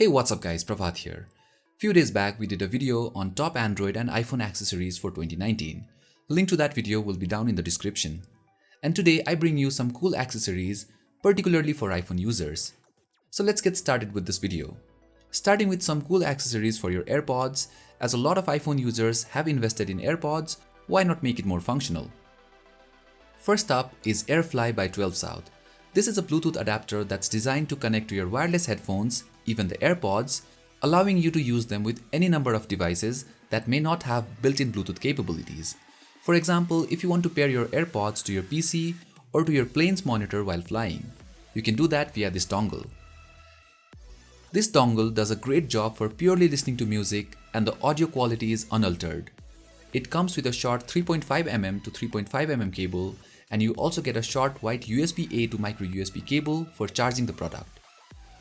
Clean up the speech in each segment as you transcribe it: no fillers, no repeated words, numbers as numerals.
Hey, what's up guys, Prabhat here. Few days back we did a video on top Android and iPhone accessories for 2019. Link to that video will be down in the description. And today I bring you some cool accessories, particularly for iPhone users. So let's get started with this video. Starting with some cool accessories for your AirPods, as a lot of iPhone users have invested in AirPods, why not make it more functional? First up is Airfly by 12 South. This is a Bluetooth adapter that's designed to connect to your wireless headphones, even the AirPods, allowing you to use them with any number of devices that may not have built-in Bluetooth capabilities. For example, if you want to pair your AirPods to your PC or to your plane's monitor while flying, you can do that via this dongle. This dongle does a great job for purely listening to music and the audio quality is unaltered. It comes with a short 3.5mm to 3.5mm cable, and you also get a short white USB-A to micro USB cable for charging the product.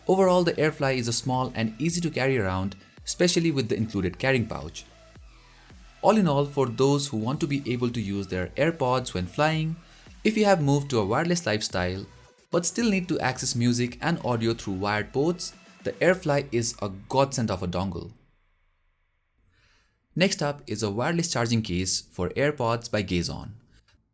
Overall, the Airfly is a small and easy to carry around, especially with the included carrying pouch. All in all, for those who want to be able to use their AirPods when flying, if you have moved to a wireless lifestyle but still need to access music and audio through wired ports, the Airfly is a godsend of a dongle. Next up is a wireless charging case for AirPods by Gazeon.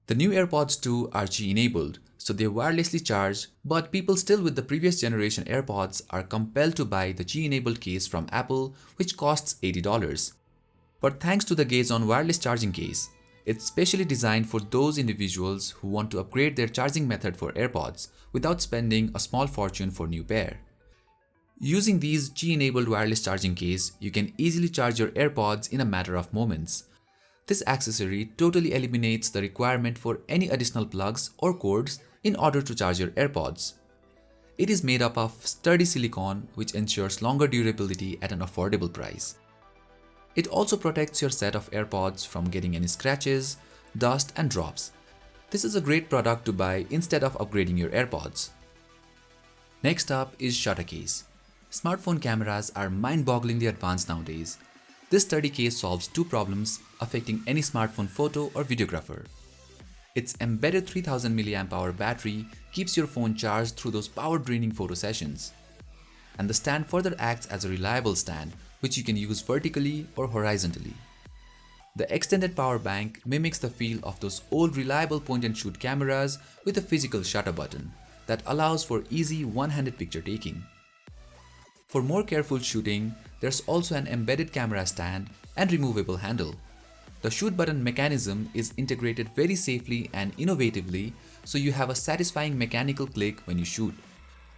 The new AirPods 2 are Qi enabled, so they wirelessly charge, but people still with the previous generation AirPods are compelled to buy the Qi enabled case from Apple, which costs $80. But thanks to the Gazeon wireless charging case, it's specially designed for those individuals who want to upgrade their charging method for AirPods without spending a small fortune for new pair. Using these Qi-enabled wireless charging case, you can easily charge your AirPods in a matter of moments. This accessory totally eliminates the requirement for any additional plugs or cords in order to charge your AirPods. It is made up of sturdy silicone which ensures longer durability at an affordable price. It also protects your set of AirPods from getting any scratches, dust and drops. This is a great product to buy instead of upgrading your AirPods. Next up is shutter case. Smartphone cameras are mind-bogglingly advanced nowadays. This sturdy case solves two problems affecting any smartphone photo or videographer. Its embedded 3000 mAh battery keeps your phone charged through those power-draining photo sessions. And the stand further acts as a reliable stand, which you can use vertically or horizontally. The extended power bank mimics the feel of those old reliable point-and-shoot cameras with a physical shutter button that allows for easy one-handed picture taking. For more careful shooting, there's also an embedded camera stand and removable handle. The shoot button mechanism is integrated very safely and innovatively, so you have a satisfying mechanical click when you shoot.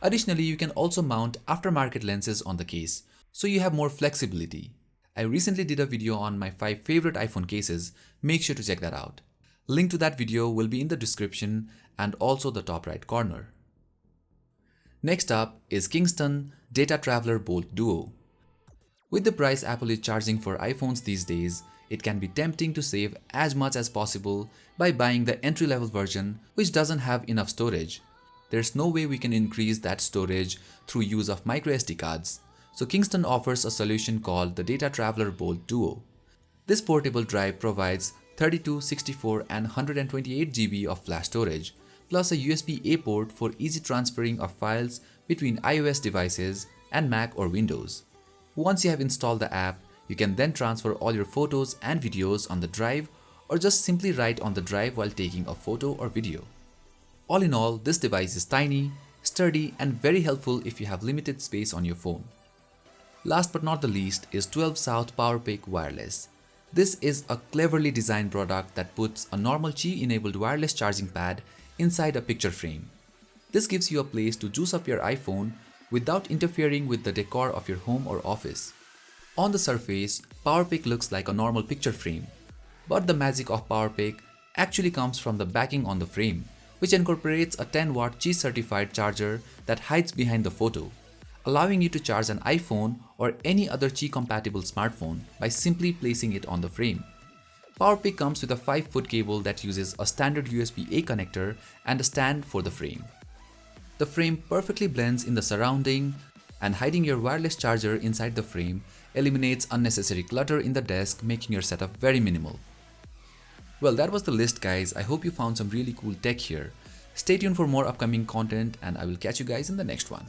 Additionally, you can also mount aftermarket lenses on the case, so you have more flexibility. I recently did a video on my 5 favorite iPhone cases, make sure to check that out. Link to that video will be in the description and also the top right corner. Next up is Kingston Data Traveler Bolt Duo. With the price Apple is charging for iPhones these days, it can be tempting to save as much as possible by buying the entry-level version which doesn't have enough storage. There's no way we can increase that storage through use of microSD cards, so Kingston offers a solution called the Data Traveler Bolt Duo. This portable drive provides 32, 64 and 128 GB of flash storage, plus a USB-A port for easy transferring of files between iOS devices and Mac or Windows. Once you have installed the app, you can then transfer all your photos and videos on the drive or just simply write on the drive while taking a photo or video. All in all, this device is tiny, sturdy and very helpful if you have limited space on your phone. Last but not the least is 12 South PowerPick Wireless. This is a cleverly designed product that puts a normal Qi-enabled wireless charging pad inside a picture frame. This gives you a place to juice up your iPhone without interfering with the decor of your home or office. On the surface, PowerPick looks like a normal picture frame, but the magic of PowerPick actually comes from the backing on the frame, which incorporates a 10-watt Qi certified charger that hides behind the photo, allowing you to charge an iPhone or any other Qi compatible smartphone by simply placing it on the frame. PowerPick comes with a 5-foot cable that uses a standard USB-A connector and a stand for the frame. The frame perfectly blends in the surrounding, and hiding your wireless charger inside the frame eliminates unnecessary clutter in the desk, making your setup very minimal. Well, that was the list guys. I hope you found some really cool tech here. Stay tuned for more upcoming content and I will catch you guys in the next one.